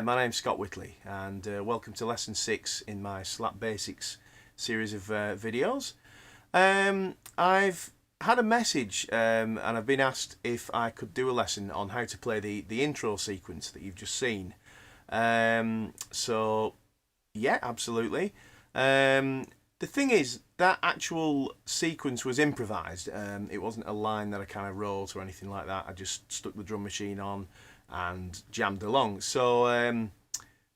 my name's Scott Whitley and welcome to lesson 6 in my Slap Basics series of videos. I've had a message and I've been asked if I could do a lesson on how to play the intro sequence that you've just seen. So yeah, absolutely. The thing is, that actual sequence was improvised. It wasn't a line that I kind of wrote or anything like that. I just stuck the drum machine on and jammed along. So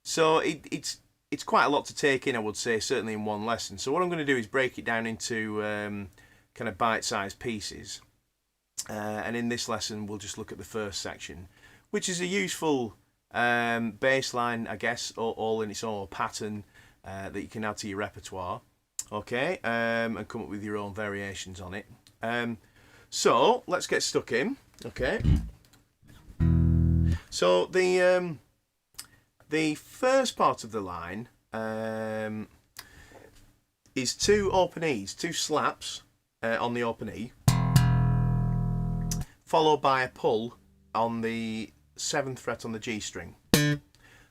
it's quite a lot to take in, I would say, certainly in one lesson. So what I'm going to do is break it down into kind of bite-sized pieces. And in this lesson, we'll just look at the first section, which is a useful bass line, I guess, all in its own pattern that you can add to your repertoire. Okay, and come up with your own variations on it. So let's get stuck in. Okay. So the first part of the line is two open E's, two slaps on the open E, followed by a pull on the 7th fret on the G string.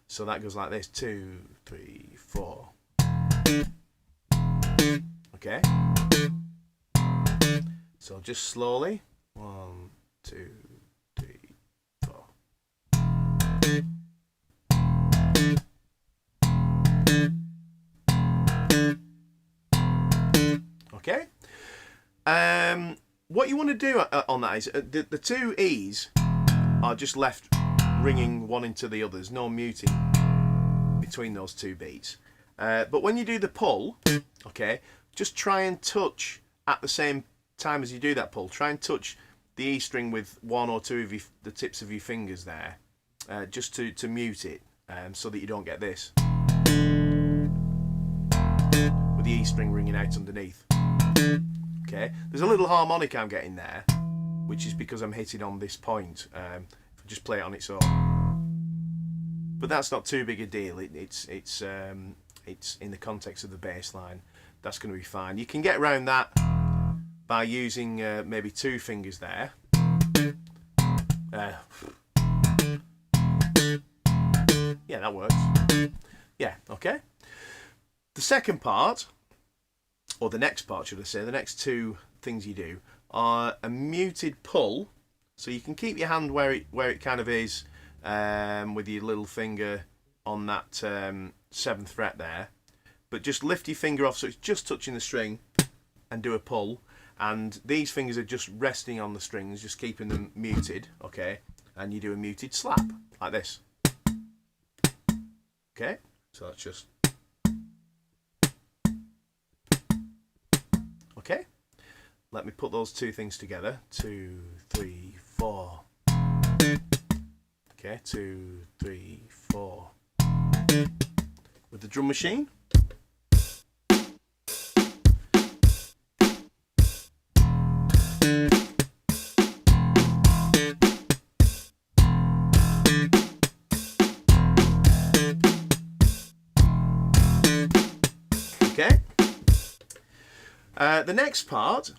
So that goes like this: 2, 3, 4. Okay. So just slowly. 1, 2, 3, 4. Okay. What you want to do on that is the two E's are just left ringing one into the others, no muting between those two beats. But when you do the pull, okay, just try and touch at the same time as you do that pull. Try and touch the E string with one or two of the tips of your fingers there, just to mute it, so that you don't get this with the E string ringing out underneath. Okay, there's a little harmonic I'm getting there, which is because I'm hitting on this point. If I just play it on its own, but that's not too big a deal. It's in the context of the bass line. That's going to be fine. You can get around that by using maybe two fingers there. Yeah, that works. Yeah, okay. The second part, or the next part, should I say, the next two things you do are a muted pull. So you can keep your hand where it kind of is, with your little finger on that 7th fret there, but just lift your finger off so it's just touching the string and do a pull, and these fingers are just resting on the strings, just keeping them muted. Okay, and you do a muted slap like this. Okay, so that's just okay. Let me put those two things together. 2, 3, 4. Okay, 2, 3, 4. With the drum machine. Okay. The next part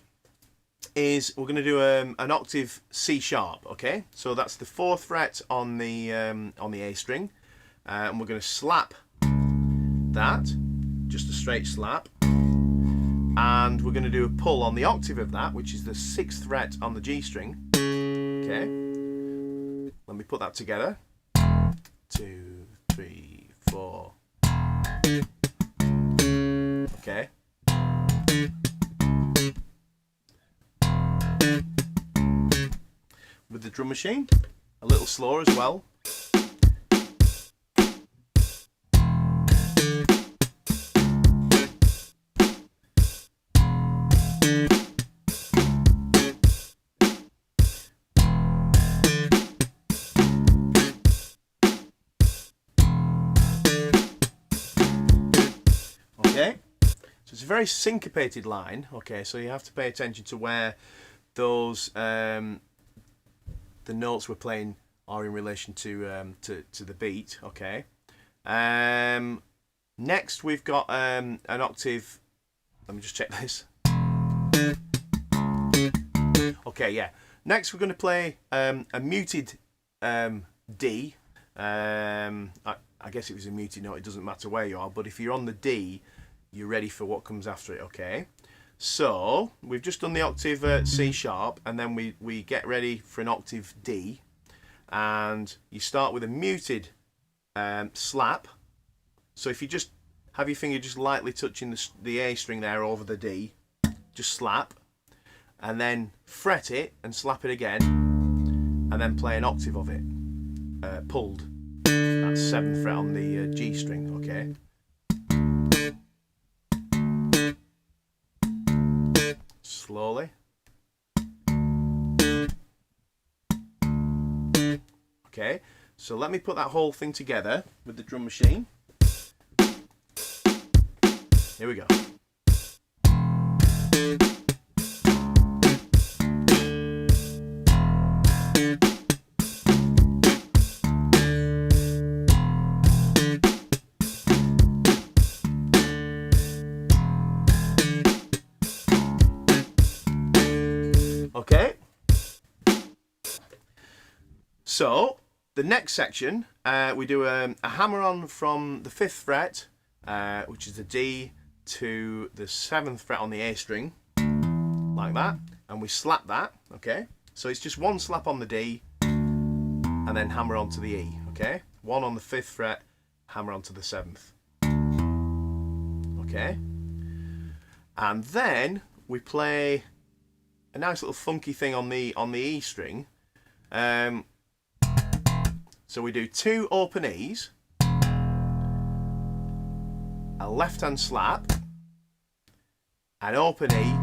is we're going to do an octave C sharp. Okay, so that's the 4th fret on the A string, and we're going to slap that, just a straight slap, and we're going to do a pull on the octave of that, which is the 6th fret on the G string. Okay, let me put that together. 2, 3, 4. Okay. With the drum machine, a little slower as well. Okay, so it's a very syncopated line. Okay, so you have to pay attention to where those the notes we're playing are in relation to the beat. Okay. Next we've got an octave. Let me just check this. Okay, yeah. Next we're going to play a muted D. I guess if it's a muted note, it doesn't matter where you are, but if you're on the D, you're ready for what comes after it, okay? So we've just done the octave C sharp, and then we get ready for an octave D, and you start with a muted slap. So if you just have your finger just lightly touching the A string there over the D, just slap, and then fret it and slap it again, and then play an octave of it, pulled. That's 7th fret on the G string, okay? Slowly. Okay, so let me put that whole thing together with the drum machine. Here we go. Okay, so the next section, we do a hammer on from the 5th fret, which is the D, to the 7th fret on the A string, like that, and we slap that, okay? So it's just one slap on the D, and then hammer onto the E, okay? One on the 5th fret, hammer onto the 7th, okay? And then we play a nice little funky thing on the E string. So we do 2 open E's, a left hand slap, an open E,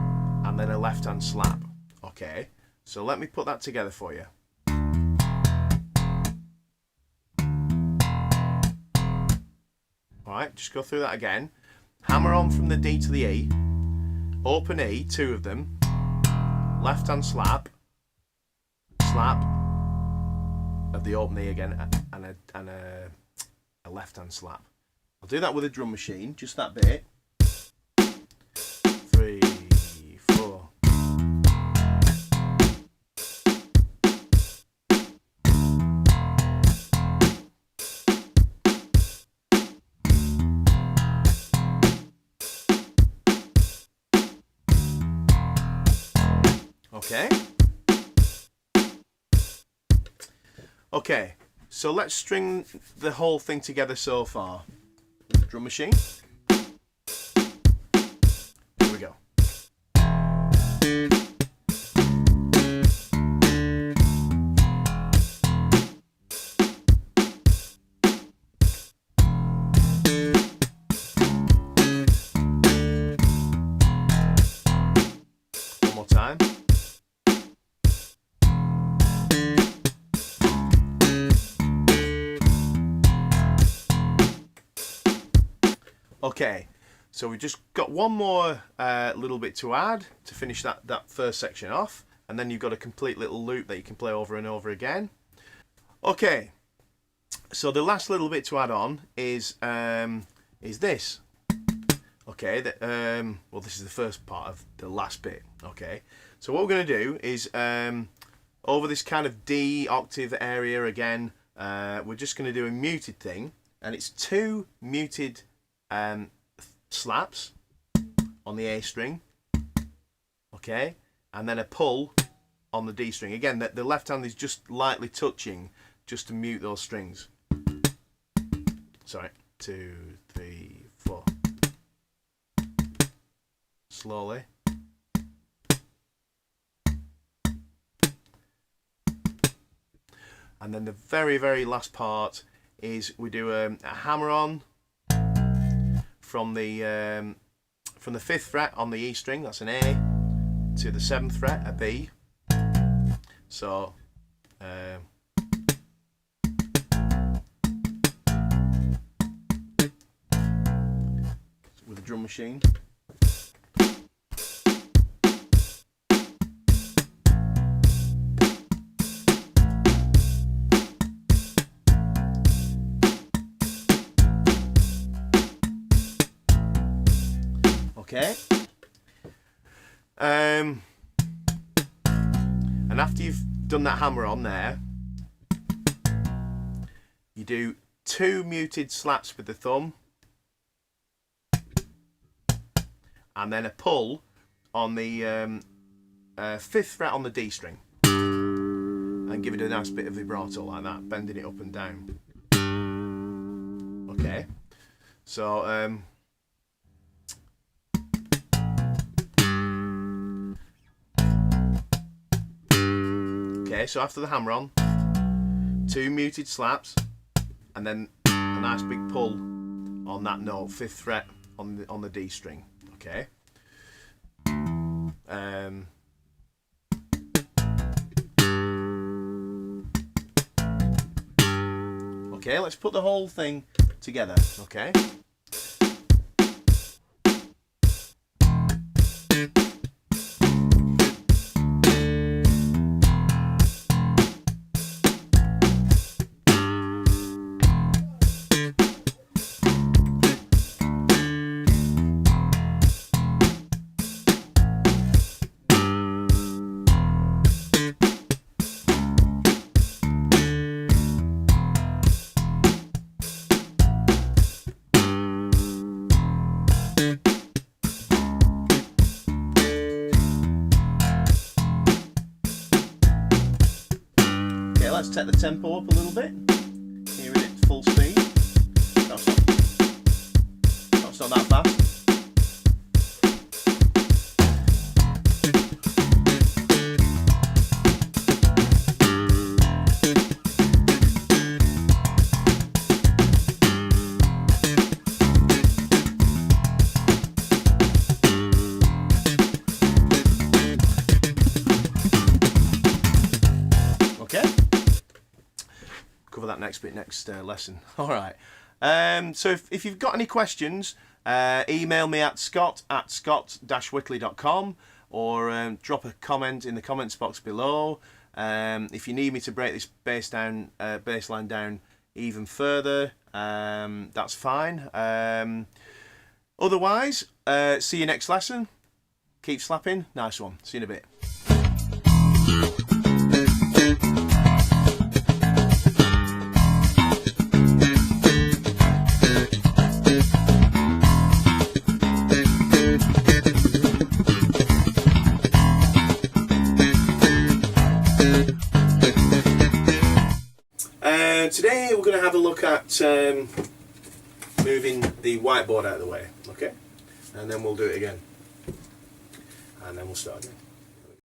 and then a left hand slap. Okay, so let me put that together for you. Alright, just go through that again. Hammer on from the D to the E, open E, 2 of them, left hand slap, slap of the open E again, and a left hand slap. I'll do that with a drum machine, just that bit. 3, 4. Okay. Okay, so let's string the whole thing together so far. Drum machine. Here we go. One more time. Okay, so we've just got one more little bit to add to finish that first section off, and then you've got a complete little loop that you can play over and over again. Okay, so the last little bit to add on is this. Okay, well, this is the first part of the last bit. Okay, so what we're going to do is over this kind of D octave area again, we're just going to do a muted thing, and it's 2 muted slaps on the A string, okay, and then a pull on the D string. Again, the left hand is just lightly touching just to mute those strings. Sorry, 2, 3, 4. Slowly. And then the very, very last part is we do a hammer on from the 5th fret on the E string, that's an A, to the 7th fret, a B. So with a drum machine. Okay. And after you've done that hammer on there, you do 2 muted slaps with the thumb, and then a pull on the 5th fret on the D string, and give it a nice bit of vibrato like that, bending it up and down. Okay, so okay, so after the hammer on, 2 muted slaps, and then a nice big pull on that note, 5th fret on the D string. Okay. Okay, let's put the whole thing together. Okay. Let's take the tempo up a little bit. Hearing it full speed. That's not that fast. Okay. Cover that next bit next lesson. All right. So if you've got any questions, email me at scott@scott-whitley.com, or drop a comment in the comments box below. If you need me to break this bassline down even further, that's fine. Otherwise, see you next lesson. Keep slapping. Nice one. See you in a bit. Today we're going to have a look at moving the whiteboard out of the way, okay? And then we'll do it again. And then we'll start again.